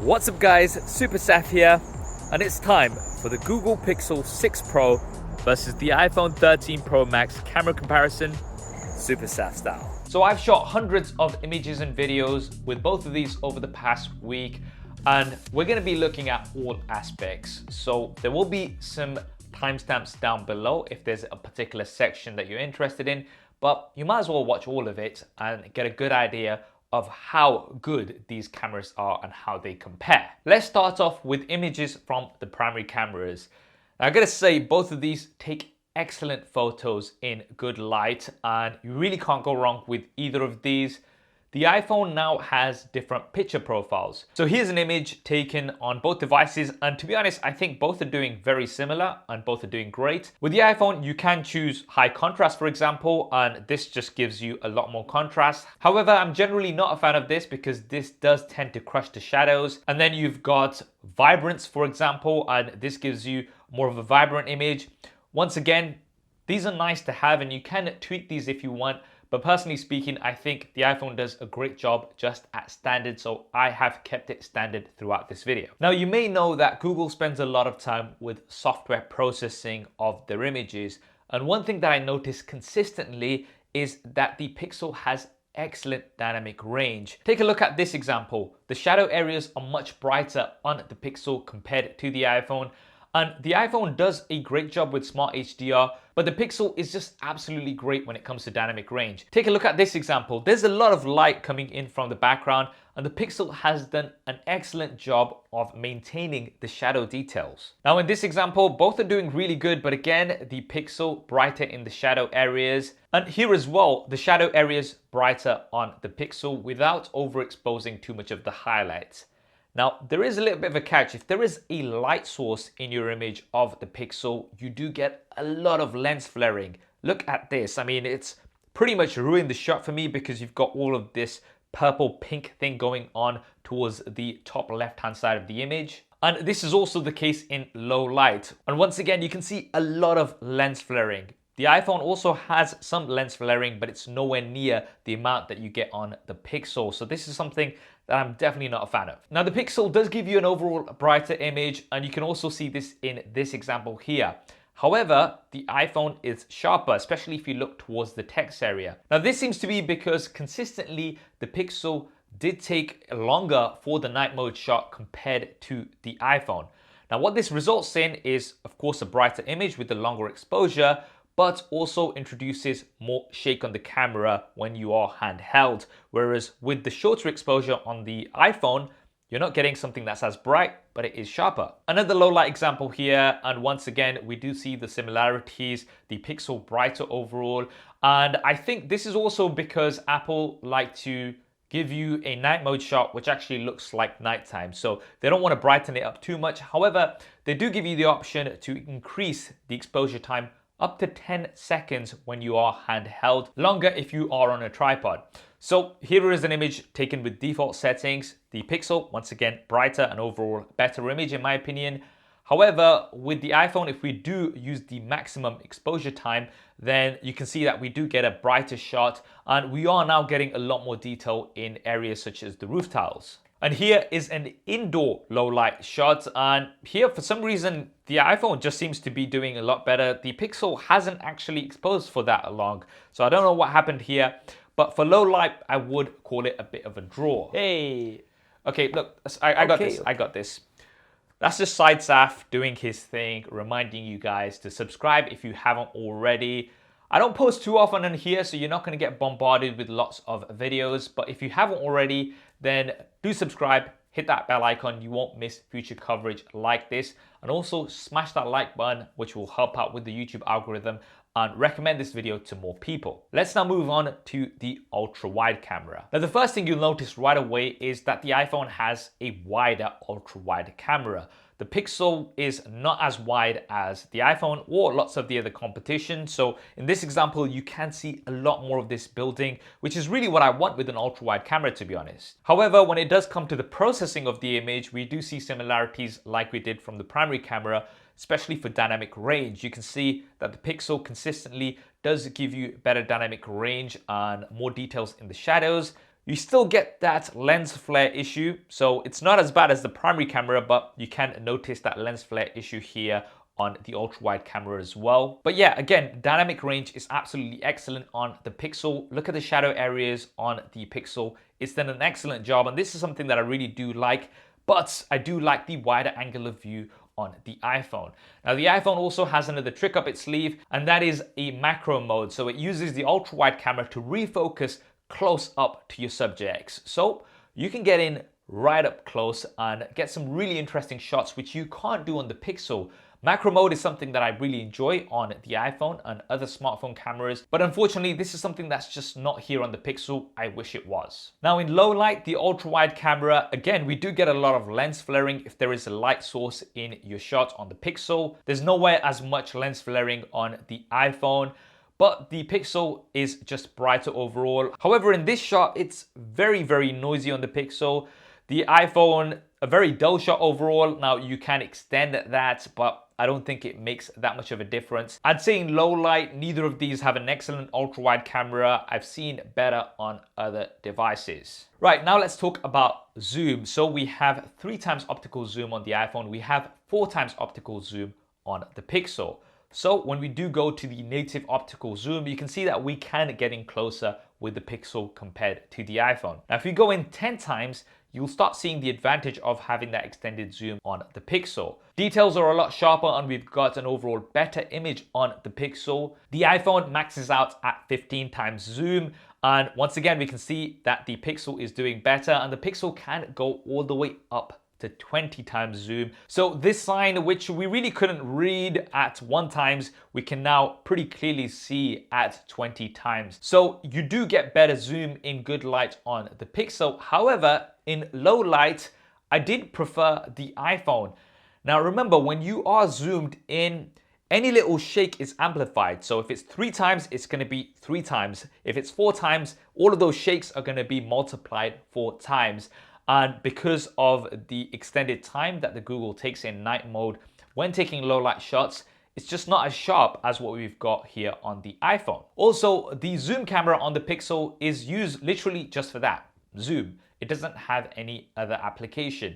What's up guys, Super Saf here, and it's time for the Google Pixel 6 Pro versus the iPhone 13 Pro Max camera comparison, Super Saf style. So I've shot hundreds of images and videos with both of these over the past week, and we're going to be looking at all aspects. So there will be some timestamps down below if there's a particular section that you're interested in, but you might as well watch all of it and get a good idea of how good these cameras are and how they compare. Let's start off with images from the primary cameras. Now, I gotta say, both of these take excellent photos in good light, and you really can't go wrong with either of these. The iPhone now has different picture profiles. So here's an image taken on both devices, and to be honest, I think both are doing very similar and both are doing great. With the iPhone, you can choose high contrast, for example, and this just gives you a lot more contrast. However, I'm generally not a fan of this because this does tend to crush the shadows. And then you've got vibrance, for example, and this gives you more of a vibrant image. Once again, these are nice to have and you can tweak these if you want. But personally speaking, I think the iPhone does a great job just at standard, so I have kept it standard throughout this video. Now, you may know that Google spends a lot of time with software processing of their images, and one thing that I notice consistently is that the Pixel has excellent dynamic range. Take a look at this example. The shadow areas are much brighter on the Pixel compared to the iPhone. And the iPhone does a great job with Smart HDR, but the Pixel is just absolutely great when it comes to dynamic range. Take a look at this example. There's a lot of light coming in from the background, and the Pixel has done an excellent job of maintaining the shadow details. Now in this example, both are doing really good, but again, the Pixel brighter in the shadow areas. And here as well, the shadow areas brighter on the Pixel without overexposing too much of the highlights. Now, there is a little bit of a catch. If there is a light source in your image of the Pixel, you do get a lot of lens flaring. Look at this. I mean, it's pretty much ruined the shot for me because you've got all of this purple pink thing going on towards the top left-hand side of the image. And this is also the case in low light. And once again, you can see a lot of lens flaring. The iPhone also has some lens flaring, but it's nowhere near the amount that you get on the Pixel. So this is something that I'm definitely not a fan of. Now the Pixel does give you an overall brighter image, and you can also see this in this example here. However, the iPhone is sharper, especially if you look towards the text area. Now this seems to be because consistently the Pixel did take longer for the night mode shot compared to the iPhone. Now what this results in is, of course, a brighter image with the longer exposure, but also introduces more shake on the camera when you are handheld. Whereas with the shorter exposure on the iPhone, you're not getting something that's as bright, but it is sharper. Another low light example here, and once again, we do see the similarities, the Pixel brighter overall. And I think this is also because Apple like to give you a night mode shot which actually looks like nighttime. So they don't want to brighten it up too much. However, they do give you the option to increase the exposure time up to 10 seconds when you are handheld, longer if you are on a tripod. So here is an image taken with default settings. The Pixel, once again, brighter and overall better image in my opinion. However, with the iPhone, if we do use the maximum exposure time, then you can see that we do get a brighter shot, and we are now getting a lot more detail in areas such as the roof tiles. And here is an indoor low light shot, and here for some reason the iPhone just seems to be doing a lot better. The Pixel hasn't actually exposed for that long, so I don't know what happened here, but for low light I would call it a bit of a draw. Hey, okay, look, I got this. That's just Side Saf doing his thing, reminding you guys to subscribe if you haven't already. I don't post too often on here, so you're not going to get bombarded with lots of videos, but if you haven't already, then do subscribe, hit that bell icon, you won't miss future coverage like this, and also smash that like button, which will help out with the YouTube algorithm and recommend this video to more people. Let's now move on to the ultra wide camera. Now the first thing you'll notice right away is that the iPhone has a wider ultra wide camera. The Pixel is not as wide as the iPhone or lots of the other competition. So in this example, you can see a lot more of this building, which is really what I want with an ultra wide camera, to be honest. However, when it does come to the processing of the image, we do see similarities like we did from the primary camera, especially for dynamic range. You can see that the Pixel consistently does give you better dynamic range and more details in the shadows. You still get that lens flare issue, so it's not as bad as the primary camera, but you can notice that lens flare issue here on the ultra wide camera as well. But yeah, again, dynamic range is absolutely excellent on the Pixel. Look at the shadow areas on the Pixel. It's done an excellent job, and this is something that I really do like, but I do like the wider angle of view on the iPhone. Now the iPhone also has another trick up its sleeve, and that is a macro mode. So it uses the ultra wide camera to refocus close up to your subjects. So you can get in right up close and get some really interesting shots, which you can't do on the Pixel. Macro mode is something that I really enjoy on the iPhone and other smartphone cameras, but unfortunately this is something that's just not here on the Pixel. I wish it was. Now in low light, the ultra wide camera, again, we do get a lot of lens flaring if there is a light source in your shot on the Pixel. There's nowhere as much lens flaring on the iPhone, but the Pixel is just brighter overall. However, in this shot, it's very, very noisy on the Pixel. The iPhone, a very dull shot overall. Now you can extend that, but I don't think it makes that much of a difference. I'd say in low light, neither of these have an excellent ultra wide camera. I've seen better on other devices. Right, now let's talk about zoom. So we have 3x optical zoom on the iPhone. We have 4x optical zoom on the Pixel. So when we do go to the native optical zoom, you can see that we can get in closer with the Pixel compared to the iPhone. Now, if you go in 10 times, you'll start seeing the advantage of having that extended zoom on the Pixel. Details are a lot sharper and we've got an overall better image on the Pixel. The iPhone maxes out at 15 times zoom. And once again, we can see that the Pixel is doing better and the Pixel can go all the way up to 20 times zoom. So this sign, which we really couldn't read at 1 times, we can now pretty clearly see at 20 times. So you do get better zoom in good light on the Pixel. However, in low light, I did prefer the iPhone. Now remember, when you are zoomed in, any little shake is amplified. So if it's 3 times, it's going to be 3 times. If it's 4 times, all of those shakes are going to be multiplied 4 times. And because of the extended time that the Google takes in night mode when taking low light shots, it's just not as sharp as what we've got here on the iPhone. Also, the zoom camera on the Pixel is used literally just for that, zoom. It doesn't have any other application.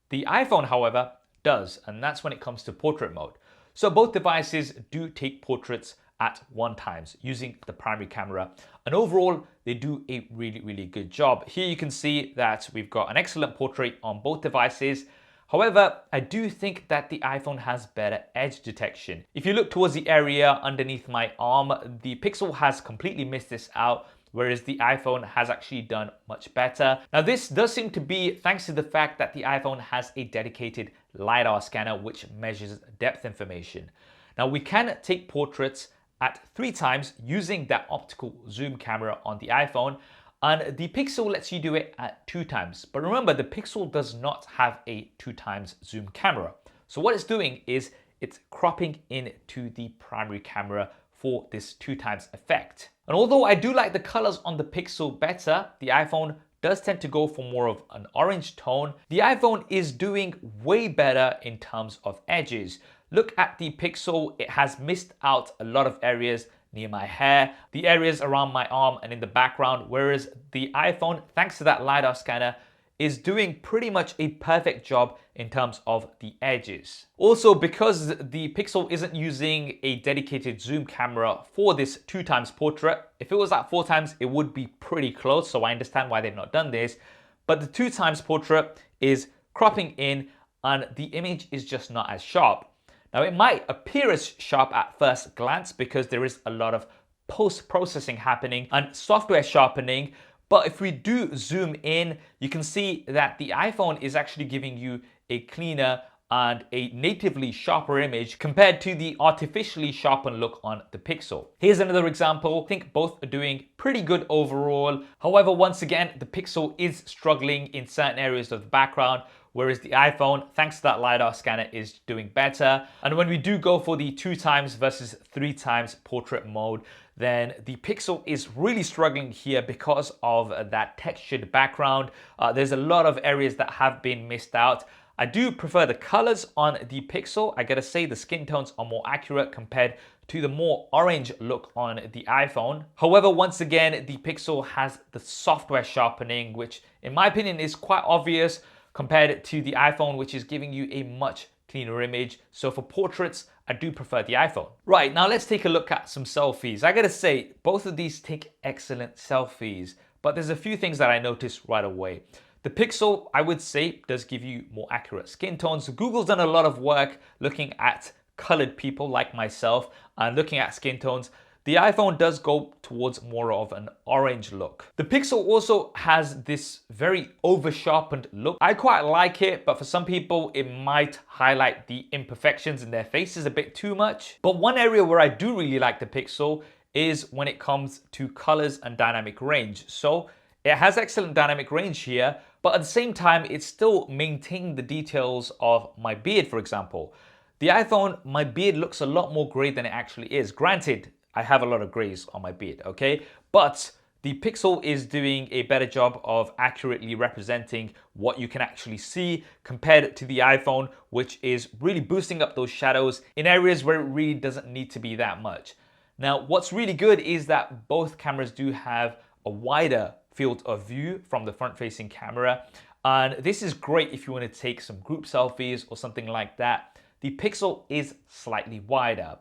The iPhone, however, does, and that's when it comes to portrait mode. So both devices do take portraits at 1 times using the primary camera, and overall they do a really, really good job. Here you can see that we've got an excellent portrait on both devices. However, I do think that the iPhone has better edge detection. If you look towards the area underneath my arm, the Pixel has completely missed this out, whereas the iPhone has actually done much better. Now this does seem to be thanks to the fact that the iPhone has a dedicated LiDAR scanner which measures depth information. Now we can take portraits at 3 times using that optical zoom camera on the iPhone, and the Pixel lets you do it at 2 times. But remember, the Pixel does not have a 2 times zoom camera. So what it's doing is it's cropping into the primary camera for this 2 times effect. And although I do like the colors on the Pixel better, the iPhone does tend to go for more of an orange tone. The iPhone is doing way better in terms of edges. Look at the Pixel, it has missed out a lot of areas near my hair, the areas around my arm and in the background, whereas the iPhone, thanks to that LiDAR scanner, is doing pretty much a perfect job in terms of the edges. Also, because the Pixel isn't using a dedicated zoom camera for this 2 times portrait, if it was at 4 times, it would be pretty close, so I understand why they've not done this, but the 2 times portrait is cropping in and the image is just not as sharp. Now it might appear as sharp at first glance because there is a lot of post-processing happening and software sharpening, but if we do zoom in, you can see that the iPhone is actually giving you a cleaner and a natively sharper image compared to the artificially sharpened look on the Pixel. Here's another example. I think both are doing pretty good overall. However, once again, the Pixel is struggling in certain areas of the background, whereas the iPhone, thanks to that LiDAR scanner, is doing better. And when we do go for the 2 times versus 3 times portrait mode, then the Pixel is really struggling here because of that textured background. There's a lot of areas that have been missed out. I do prefer the colors on the Pixel. I gotta say the skin tones are more accurate compared to the more orange look on the iPhone. However, once again, the Pixel has the software sharpening, which in my opinion is quite obvious compared to the iPhone, which is giving you a much cleaner image. So for portraits, I do prefer the iPhone. Right, now let's take a look at some selfies. I gotta say, both of these take excellent selfies, but there's a few things that I noticed right away. The Pixel, I would say, does give you more accurate skin tones. Google's done a lot of work looking at colored people like myself and looking at skin tones. The iPhone does go towards more of an orange look. The Pixel also has this very over sharpened look. I quite like it, but for some people it might highlight the imperfections in their faces a bit too much. But one area where I do really like the Pixel is when it comes to colors and dynamic range. So it has excellent dynamic range here, but at the same time, it's still maintaining the details of my beard, for example. The iPhone, my beard looks a lot more gray than it actually is. Granted, I have a lot of grays on my beard, okay? But the Pixel is doing a better job of accurately representing what you can actually see compared to the iPhone, which is really boosting up those shadows in areas where it really doesn't need to be that much. Now, what's really good is that both cameras do have a wider field of view from the front-facing camera. And this is great if you want to take some group selfies or something like that. The Pixel is slightly wider.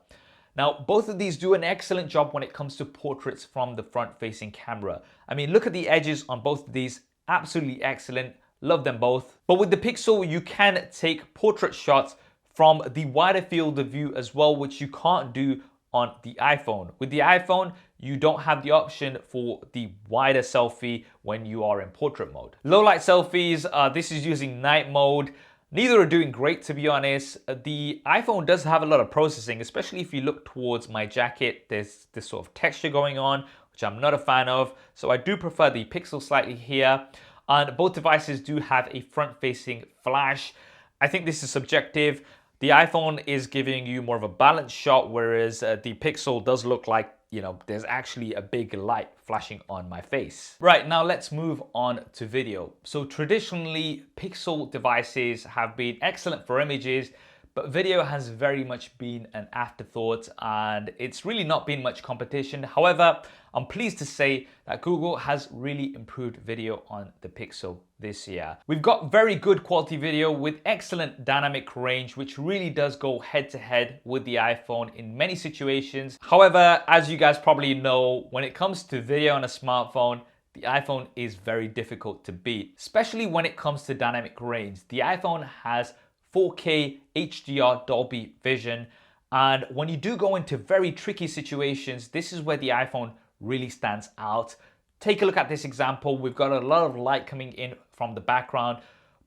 Now, both of these do an excellent job when it comes to portraits from the front-facing camera. I mean, look at the edges on both of these, absolutely excellent, love them both. But with the Pixel, you can take portrait shots from the wider field of view as well, which you can't do on the iPhone. With the iPhone, you don't have the option for the wider selfie when you are in portrait mode. Low light selfies, this is using night mode. Neither are doing great, to be honest. The iPhone does have a lot of processing, especially if you look towards my jacket. There's this sort of texture going on, which I'm not a fan of. So I do prefer the Pixel slightly here. And both devices do have a front-facing flash. I think this is subjective. The iPhone is giving you more of a balanced shot, whereas the Pixel does look like, you know, there's actually a big light flashing on my face. Right, now let's move on to video. So traditionally, Pixel devices have been excellent for images, but video has very much been an afterthought and it's really not been much competition. However, I'm pleased to say that Google has really improved video on the Pixel this year. We've got very good quality video with excellent dynamic range, which really does go head to head with the iPhone in many situations. However, as you guys probably know, when it comes to video on a smartphone, the iPhone is very difficult to beat, especially when it comes to dynamic range. The iPhone has 4K HDR Dolby Vision, and when you do go into very tricky situations, this is where the iPhone really stands out. Take a look at this example. We've got a lot of light coming in from the background,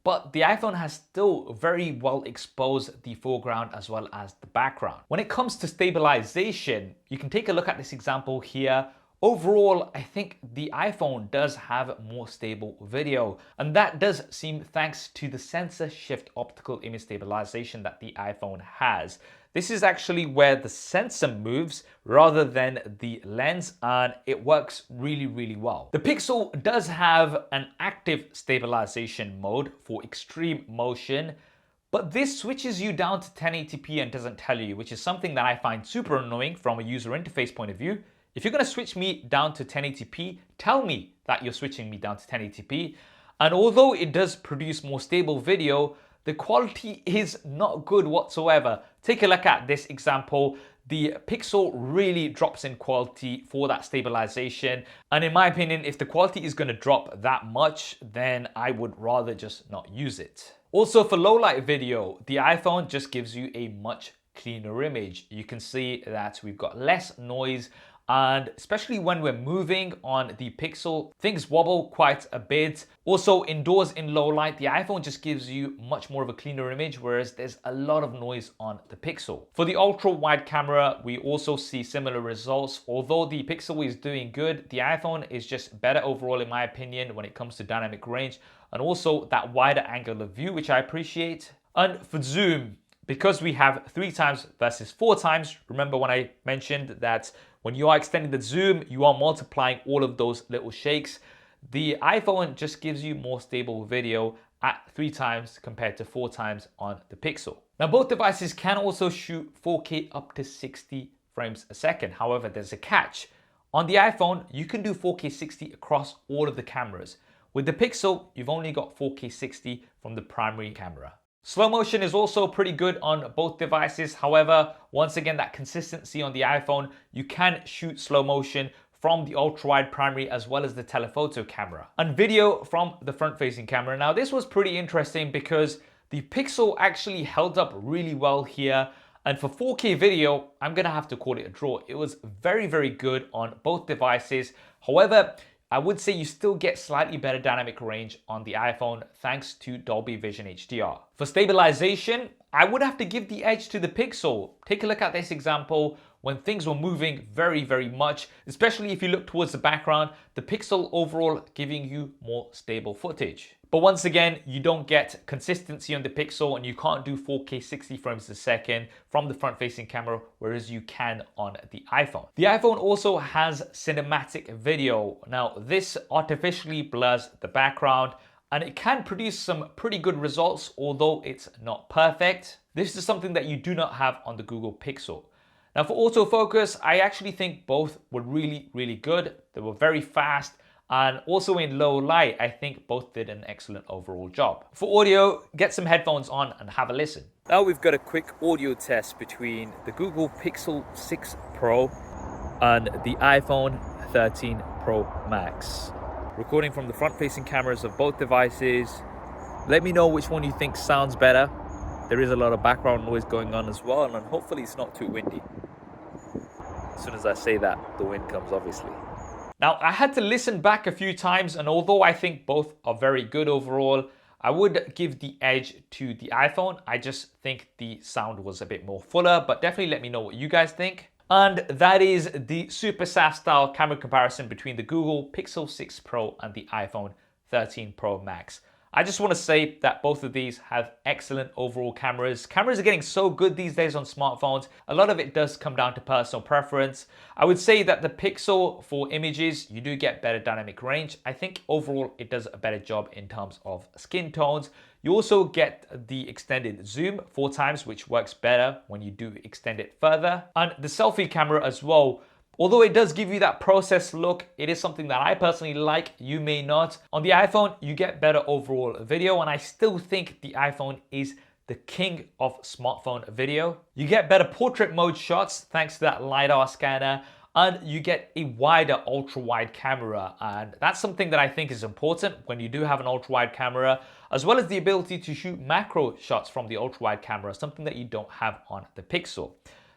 but the iPhone has still very well exposed the foreground as well as the background. When it comes to stabilization, you can take a look at this example here. Overall, I think the iPhone does have more stable video, and that does seem thanks to the sensor shift optical image stabilization that the iPhone has. This is actually where the sensor moves rather than the lens, and it works really, really well. The Pixel does have an active stabilization mode for extreme motion, but this switches you down to 1080p and doesn't tell you, which is something that I find super annoying from a user interface point of view. If you're going to switch me down to 1080p, tell me that you're switching me down to 1080p. And although it does produce more stable video, the quality is not good whatsoever. Take a look at this example. The Pixel really drops in quality for that stabilization. And in my opinion, if the quality is going to drop that much, then I would rather just not use it. Also, for low light video, the iPhone just gives you a much cleaner image. You can see that we've got less noise, and especially when we're moving on the Pixel, things wobble quite a bit. Also, indoors in low light, the iPhone just gives you much more of a cleaner image, whereas there's a lot of noise on the Pixel. For the ultra wide camera, we also see similar results. Although the Pixel is doing good, the iPhone is just better overall in my opinion when it comes to dynamic range and also that wider angle of view, which I appreciate. And for zoom, because we have 3 times versus 4 times, remember when I mentioned that when you are extending the zoom, you are multiplying all of those little shakes. The iPhone just gives you more stable video at 3 times compared to 4 times on the Pixel. Now, both devices can also shoot 4K up to 60 frames a second. However, there's a catch. On the iPhone, you can do 4K 60 across all of the cameras. With the Pixel, you've only got 4K 60 from the primary camera. Slow motion is also pretty good on both devices. However, once again, that consistency on the iPhone, you can shoot slow motion from the ultra-wide primary as well as the telephoto camera. And video from the front-facing camera. Now, this was pretty interesting because the Pixel actually held up really well here. And for 4K video, I'm gonna have to call it a draw. It was very, very good on both devices. However, I would say you still get slightly better dynamic range on the iPhone thanks to Dolby Vision HDR. For stabilization, I would have to give the edge to the Pixel. Take a look at this example when things were moving very, very much, especially if you look towards the background, the Pixel overall giving you more stable footage. But once again, you don't get consistency on the Pixel and you can't do 4K 60 frames a second from the front-facing camera, whereas you can on the iPhone. The iPhone also has cinematic video. Now, this artificially blurs the background and it can produce some pretty good results, although it's not perfect. This is something that you do not have on the Google Pixel. Now, for autofocus, I actually think both were really, really good. They were very fast. And also in low light, I think both did an excellent overall job. For audio, get some headphones on and have a listen. Now we've got a quick audio test between the Google Pixel 6 Pro and the iPhone 13 Pro Max. Recording from the front-facing cameras of both devices. Let me know which one you think sounds better. There is a lot of background noise going on as well, and hopefully it's not too windy. As soon as I say that, the wind comes, obviously. Now, I had to listen back a few times, and although I think both are very good overall, I would give the edge to the iPhone. I just think the sound was a bit more fuller, but definitely let me know what you guys think. And that is the Super SAF style camera comparison between the Google Pixel 6 Pro and the iPhone 13 Pro Max. I just want to say that both of these have excellent overall cameras. Cameras are getting so good these days on smartphones. A lot of it does come down to personal preference. I would say that the Pixel for images, you do get better dynamic range. I think overall it does a better job in terms of skin tones. You also get the extended zoom 4 times, which works better when you do extend it further. And the selfie camera as well. Although it does give you that processed look, it is something that I personally like, you may not. On the iPhone, you get better overall video, and I still think the iPhone is the king of smartphone video. You get better portrait mode shots thanks to that LiDAR scanner, and you get a wider ultra-wide camera. And that's something that I think is important when you do have an ultra-wide camera, as well as the ability to shoot macro shots from the ultra-wide camera, something that you don't have on the Pixel.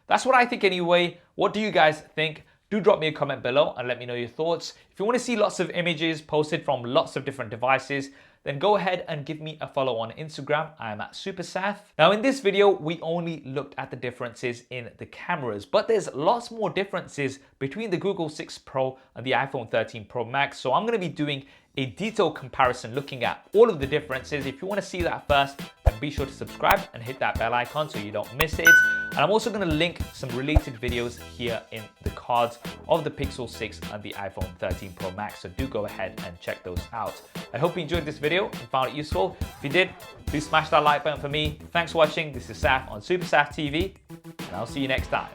That's what I think anyway. What do you guys think? Do drop me a comment below and let me know your thoughts. If you want to see lots of images posted from lots of different devices, then go ahead and give me a follow on Instagram. I'm at SuperSaf. Now in this video, we only looked at the differences in the cameras, but there's lots more differences between the Google 6 Pro and the iPhone 13 Pro Max. So I'm going to be doing a detailed comparison looking at all of the differences. If you want to see that first, then be sure to subscribe and hit that bell icon so you don't miss it. And I'm also going to link some related videos here in the cards of the Pixel 6 and the iPhone 13 Pro Max. So do go ahead and check those out. I hope you enjoyed this video and found it useful. If you did, please smash that like button for me. Thanks for watching. This is Saf on SuperSaf TV, and I'll see you next time.